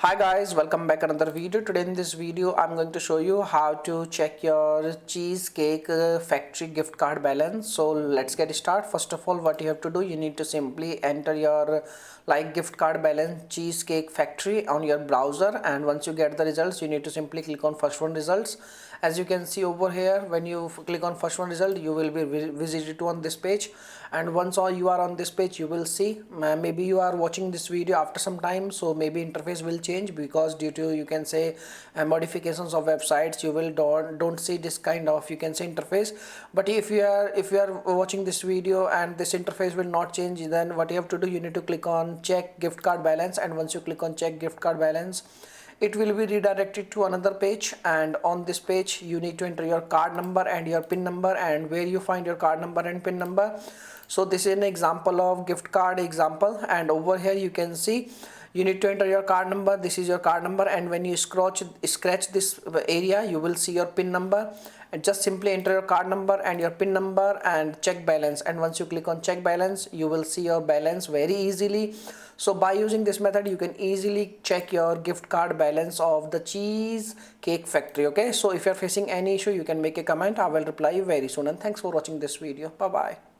Hi guys, welcome back another video. Today in this video I'm going to show you how to check your Cheesecake factory gift card balance. So let's get started. First of all, what you have to do, you need to simply enter your gift card balance Cheesecake factory on your browser, and once you get the results you need to simply click on first one results. As you can see over here, when you click on first one result you will be visited to on this page, and once you are on this page you will see, maybe you are watching this video after some time, so maybe interface will change because due to you can say modifications of websites you will don't see this kind of you can say interface. But if you are watching this video and this interface will not change, then what you have to do, you need to click on check gift card balance, and once you click on check gift card balance it will be redirected to another page, and on this page you need to enter your card number and your pin number, and where you find your card number and pin number. So this is an example of gift card example, and over here you can see you need to enter your card number. This is your card number, and when you scratch this area you will see your pin number, and just simply enter your card number and your pin number and check balance, and once you click on check balance you will see your balance very easily. So by using this method you can easily check your gift card balance of the Cheesecake factory. Okay, so if you are facing any issue you can make a comment. I will reply you very soon, and thanks for watching this video. Bye bye.